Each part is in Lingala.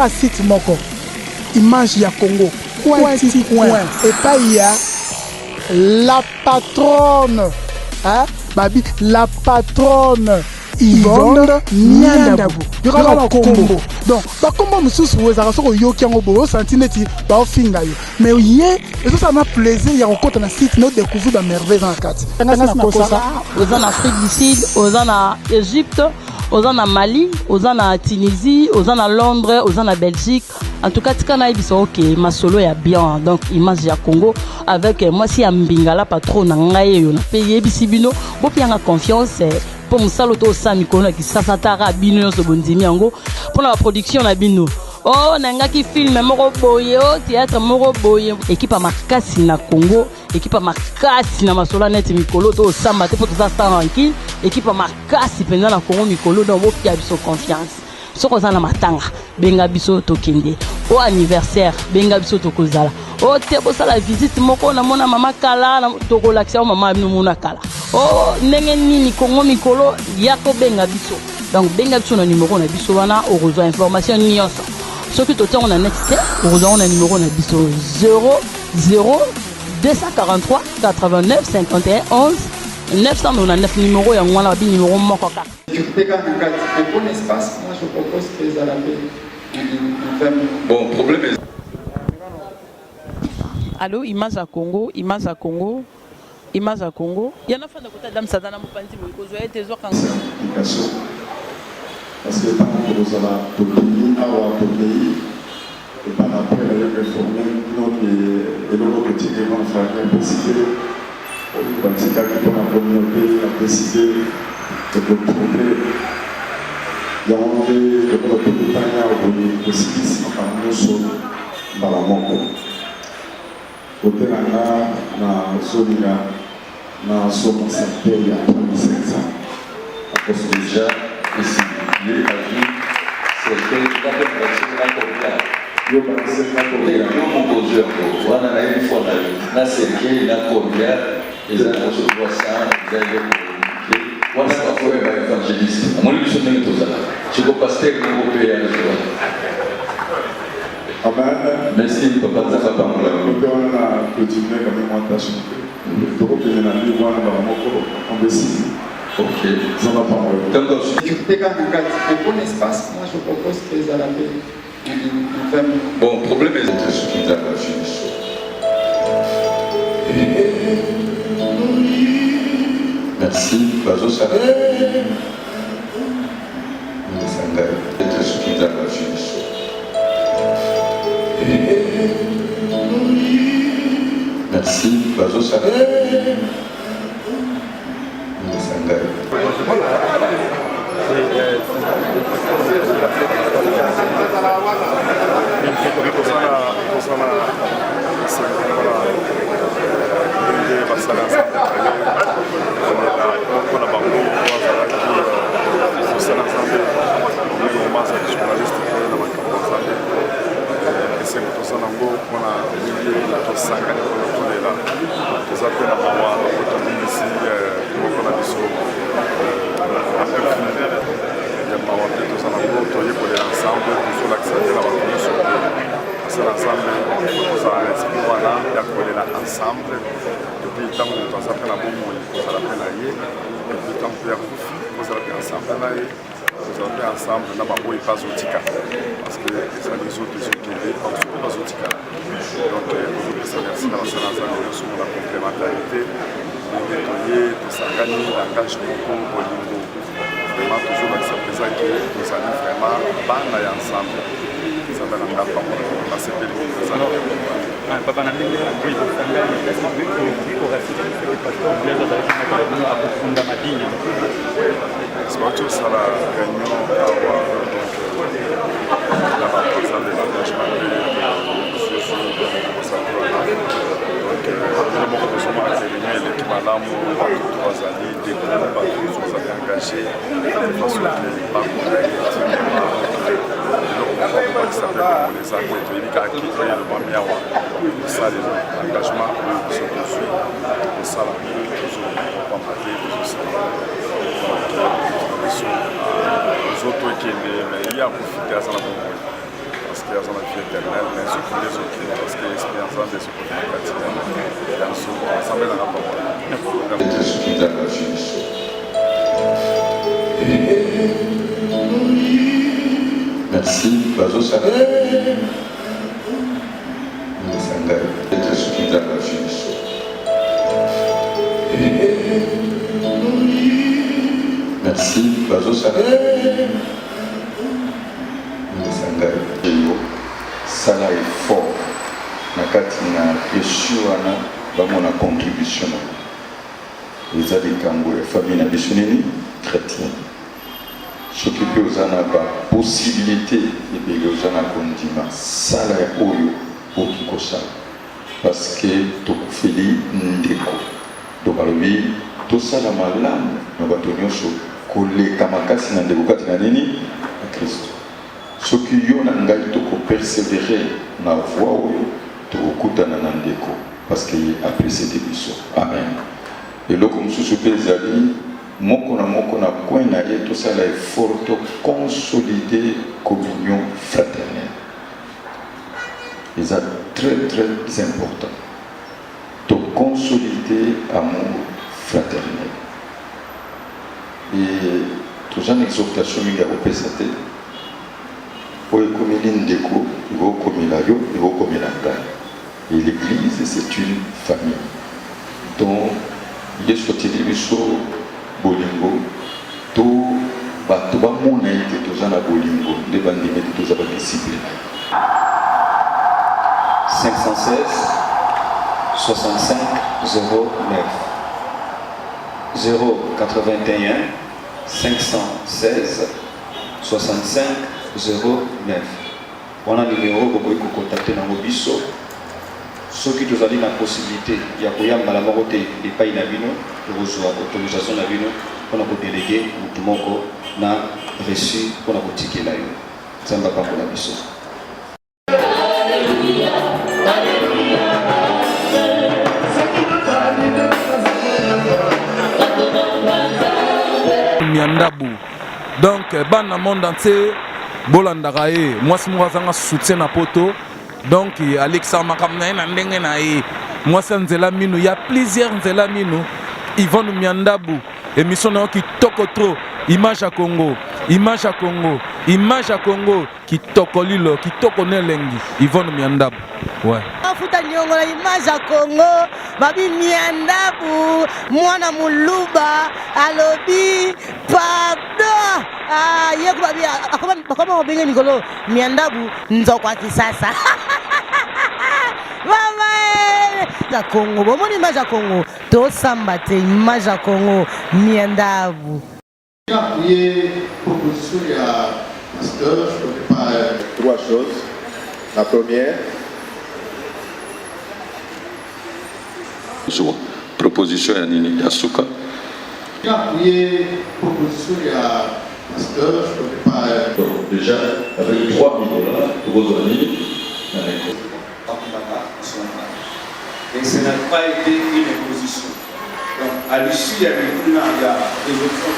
site moko image ya Congo et pas il y a la patronne babi la patronne Yvonne Niandabu yokala kombo donc ba kombo mususu wezaka soko yoki yango boyo senti neti ba finga yo mais ye eso ça m'a plaisir ya kokota na site no découvrir ba merveille dans la carte aux en Afrique du Sud aux en Égypte aux en Mali aux en Tunisie aux en Londres aux en Belgique en tout cas tika na biso OK ma solo ya bien donc image ya Congo avec moi si ambinga la patron na ngai yo na payer bisibino bo pianga confiance pour musalo to sami kono ki sasatara bino so bondimi yango pour la production na bino oh nanga ki film moko boye o théâtre moko boye équipe makasi na Congo équipe makasi na masola net mikolo to samba te pour tout ça tranquille équipe makasi penza na Congo mikolo donc bo pia biso confiance soko za na matanga benga biso to kende au anniversaire benga biso to kozala o te bosa la visite moko na mona mama kala na to relaxer mama bino mona kala oh ndenge nini Congo mikolo yako benga biso donc benga biso na numéro na biso wana o rezo information nyonso soki to tongo na net te o rezo na numéro na biso 00 243 89 51 11 999 numéro ya ngwana bi numéro moko kaka. Un bon espace, moi je propose que les Arabes. Bon, problème est. Allô, image à Congo, image à Congo, image à Congo. Il y en a fait de côté d'Am Sadana Moupanti, mais vous avez des autres. Parce que tant que vous avez tout pays, avoir tout pays, et par après, les réformer, et l'autre petit élément fragile, décider, au Vatican, qui pour la communauté, a décidé de retrouver. Il y a un de notre Britannia au Sibis, en Mosso, dans la Moko. Côté na Sonia, na Somo Santé, il y a 3500. À cause déjà, ici, les avis, c'est que nous avons placé la combien. Nous avons placé la combien. Nous avons posé un peu. On a une fois là, c'est que la combien, les gens voient ça, ils ont on a pas fait l'évangéliste. Moi, je suis venu tout ça. Je suis pasteur européen. Amen. Merci, papa, ça va pas mal. Le père, on a continué comme une montation. Le européen a dit, voilà, on décide. Ok. Ils en ont pas mal. Donc, un bon espace, moi je propose que les Arabes. Bon, problème est d'être suffisant à la finition. Merci, Bazo Salah. D'être suffisant à la finition. Merci, Bazo Salah. Ensemble, depuis le temps où on s'appelle à Beaumont, on s'appelle à Yé, et puis tant que on s'appelle ensemble à Yé, on s'appelle ensemble à Babo et pas Zotika, parce que ça les autres qui ne pas Zotika. Donc, ça merci dans la complémentarité, les de Sakani, l'engagement pour Bolingo. Vraiment, toujours accepter ça que nous allons vraiment bande ensemble. Ça va dans la parce que papa Nandele oui kufanya kiasi kwa rafiki kwa kuongeza zaidi na kufunda madini surtout ça la réunion la représentation de l'engagement l'équivalent pour 3 années des groupes qui sont engagés de façon qui s'appelle les actes qui est le premier ça l'engagement se poursuit et ça la toujours pas mater toujours ça il y a profité à ça parce qu'il y a son vie éternelle, mais surtout les autres, parce que l'expérience des autres dans ce ensemble dans la parole. Être suffisant à la merci, Bazo Sarah. Être suffisant à la merci, Bazo Sarah. Sala effort na kati na Yeshua na bango na contribution les alikango ya famille na biso nini chrétien s'occuper aux ana ba possibilité ebele aux ana kondima sala ya oyo okikosala parce que tokufeli ndeko tokalobi tosala malamu na bato nyonso koleka makasi na ndeko kati na nini na Kristo soki yo na ngai tokopersévérer na voie oyo tokokutana na ndeko parce que aprécié biso amen eloko mosusu mpe ezali moko na coin na ye tosala effort consolider communion fraternelle eza très très important to consolider amour fraternel et toza na exhortation mingi ya kopesa te oyo ekomeli ndeko ekokomela yo ekokomela ngai et l'église c'est une famille donc yesu atili biso bolingo to bato bamona ete toza na bolingo nde bandimi ete toza badisciple 516 65 09 081 516 65 09 wana numéro bokoki kokontakte nango biso soki tozali na possibilité ya koyambala moko te epai na bino tokozwa autorisation na bino mpona kodelege motu moko na reçu mpona kotikela yo nzambe apakola biso. Miandabu donc bana monde entier bolandaka ye mwasi moko azanga soutien na poto donc alekisaka makambo na ye na ndenge na ye mwasi ya nzela mino ya plusieurs nzela mino Yvonne Miandabu émission na yo kitoko trop image ya Congo image ya Congo image ya Congo kitoko lilo kitoko nelengi Yvonne Miandabu ouais afuta nyongo na image ya Congo babi Miandabu mwana muluba alobi pardon yeko babi akoma obenge nikolo Miandabu nzoko ya kisasa mama ya Congo bomoni image ya Congo to samba te image ya Congo Miandabu. Il y a une proposition, il y a pasteur, je ne connais pas trois choses. La première, proposition ya nini ya suka. Il y a une proposition, il y a pasteur, je ne connais pas. Donc déjà avec 3 millions là, Rosani, et ce n'a pas été une imposition. Donc à l'issue il y a des évolutions.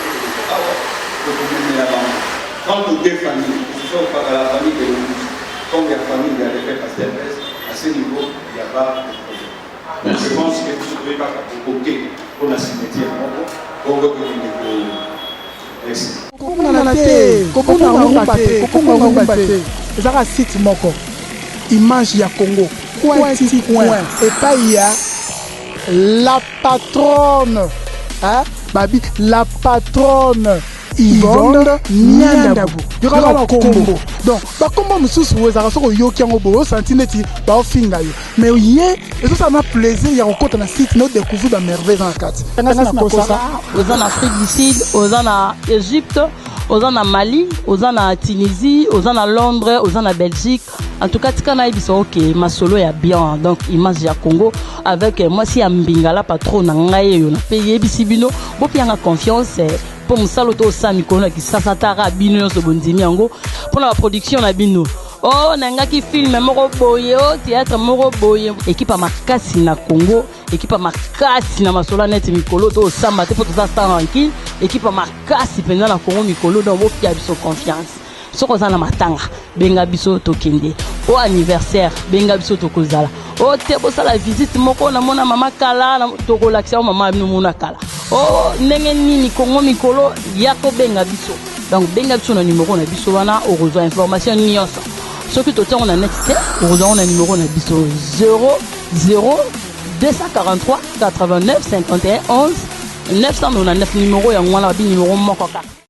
Quant aux deux familles, ce sont pas la famille de l'Église, comme la famille de la Pasteur Pérez, à ce niveau, il n'y a pas de problème. Donc je pense que vous ne pouvez pas côté pour la cimetière, pour votre niveau. Merci. Ezaka site moko image ya Congo coin et pas il y a la patronne hein babi la patronne Yvonne Miandabu yokala na Congo donc ba kombo mususu wezaka soko yoki yango bo senti neti ba ofinga yo mais ye eso ça m'a plaisir ya kokota na site no découvrir ba merveille dans la carte aux en Afrique du Sud aux en Égypte aux en Mali aux en Tunisie aux en Londres aux en Belgique en tout cas tikana biso OK ma solo ya bien donc image ya Congo avec moi si ambingala patron na ngai yo na payer bisibino bo pianga confiance pour musalo to sami kono ki sasa tara bino yo so bondimi yango pour la production na bino oh nanga ki film moko boye o théâtre moko boye équipe à makasi na Congo équipe à makasi na masolo net mikolo to samba te pour tout ça tranquille équipe makasi penza na Congo mikolo donc bopia biso confiance soko za na matanga benga biso tokende au anniversaire benga biso tokozala o te bosala visite moko na mona mama kala na tokolakisa mama bino mona kala o ndenge nini Congo mikolo yako benga biso donc benga biso na numéro na biso wana okozwa information nyonso soki totango na net te okozwa na numéro na biso 00 243 89 51 11 999 numéro ya ngwana babi numéro moko kaka